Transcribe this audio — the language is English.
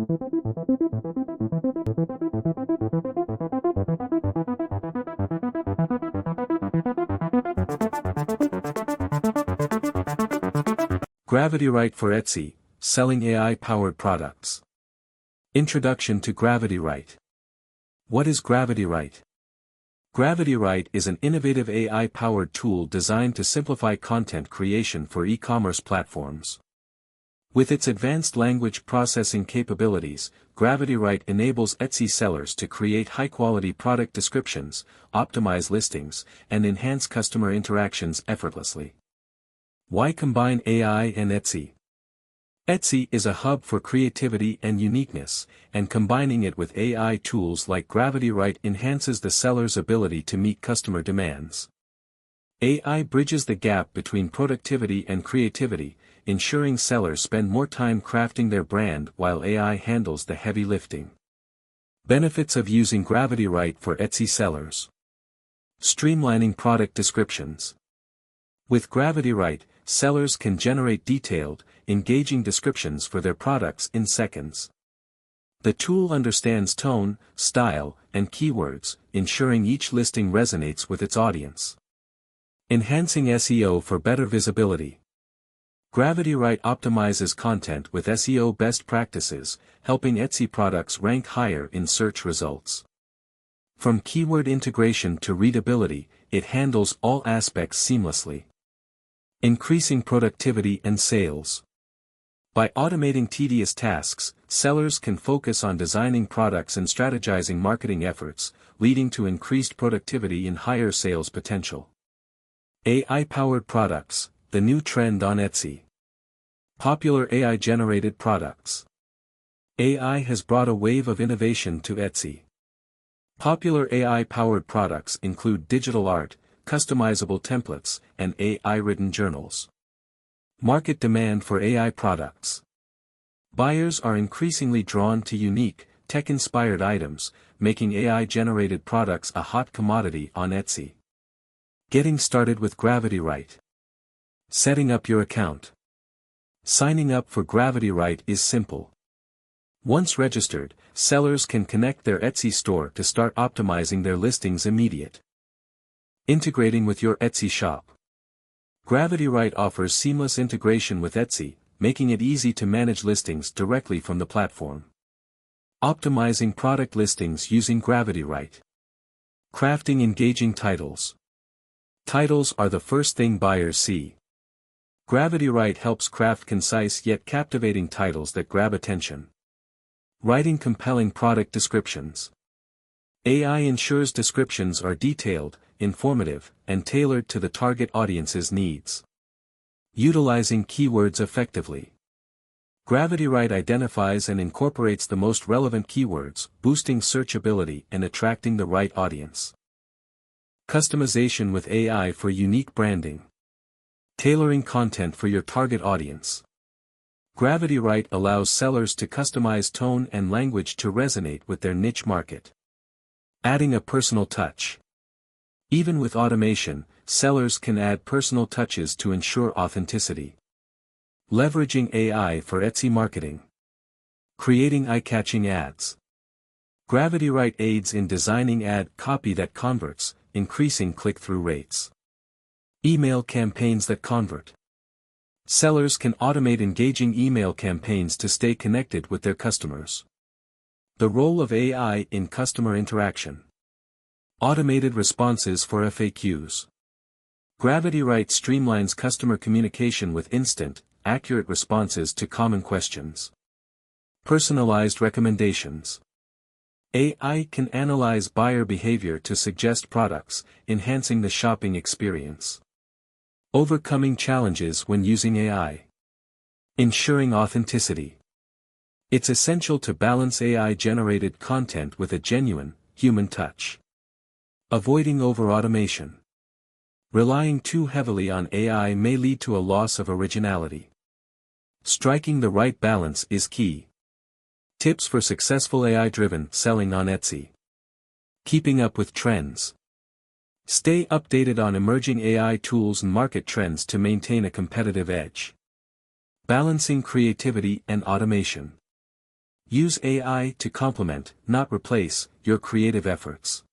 GravityWrite for Etsy, selling AI-powered products. Introduction to GravityWrite. What is GravityWrite? GravityWrite is an innovative AI-powered tool designed to simplify content creation for e-commerce platforms. With its advanced language processing capabilities, GravityWrite enables Etsy sellers to create high-quality product descriptions, optimize listings, and enhance customer interactions effortlessly. Why combine AI and Etsy? Etsy is a hub for creativity and uniqueness, and combining it with AI tools like GravityWrite enhances the seller's ability to meet customer demands. AI bridges the gap between productivity and creativity, ensuring sellers spend more time crafting their brand while AI handles the heavy lifting. Benefits of using GravityWrite for Etsy sellers. Streamlining product descriptions. With GravityWrite, sellers can generate detailed, engaging descriptions for their products in seconds. The tool understands tone, style, and keywords, ensuring each listing resonates with its audience. Enhancing SEO for better visibility. GravityWrite optimizes content with SEO best practices, helping Etsy products rank higher in search results. From keyword integration to readability, it handles all aspects seamlessly. Increasing productivity and sales. By automating tedious tasks, sellers can focus on designing products and strategizing marketing efforts, leading to increased productivity and higher sales potential. AI-powered products, the new trend on Etsy. Popular AI-generated products. AI has brought a wave of innovation to Etsy. Popular AI-powered products include digital art, customizable templates, and AI-written journals. Market demand for AI products. Buyers are increasingly drawn to unique, tech-inspired items, making AI-generated products a hot commodity on Etsy. Getting started with GravityWrite. Setting up your account. Signing up for GravityWrite is simple. Once registered, sellers can connect their Etsy store to start optimizing their listings immediately. Integrating with your Etsy shop. GravityWrite offers seamless integration with Etsy, making it easy to manage listings directly from the platform. Optimizing product listings using GravityWrite. Crafting engaging titles. Titles are the first thing buyers see. GravityWrite helps craft concise yet captivating titles that grab attention. Writing compelling product descriptions. AI ensures descriptions are detailed, informative, and tailored to the target audience's needs. Utilizing keywords effectively. GravityWrite identifies and incorporates the most relevant keywords, boosting searchability and attracting the right audience. Customization with AI for unique branding. Tailoring content for your target audience. GravityWrite allows sellers to customize tone and language to resonate with their niche market. Adding a personal touch. Even with automation, sellers can add personal touches to ensure authenticity. Leveraging AI for Etsy marketing. Creating eye-catching ads. GravityWrite aids in designing ad copy that converts, increasing click-through rates. Email campaigns that convert. Sellers can automate engaging email campaigns to stay connected with their customers. The role of AI in customer interaction. Automated responses for FAQs. GravityWrite streamlines customer communication with instant, accurate responses to common questions. Personalized recommendations. AI can analyze buyer behavior to suggest products, enhancing the shopping experience. Overcoming challenges when using AI. Ensuring authenticity. It's essential to balance AI-generated content with a genuine, human touch. Avoiding over-automation. Relying too heavily on AI may lead to a loss of originality. Striking the right balance is key. Tips for successful AI-driven selling on Etsy. Keeping up with trends. Stay updated on emerging AI tools and market trends to maintain a competitive edge. Balancing creativity and automation. Use AI to complement, not replace, your creative efforts.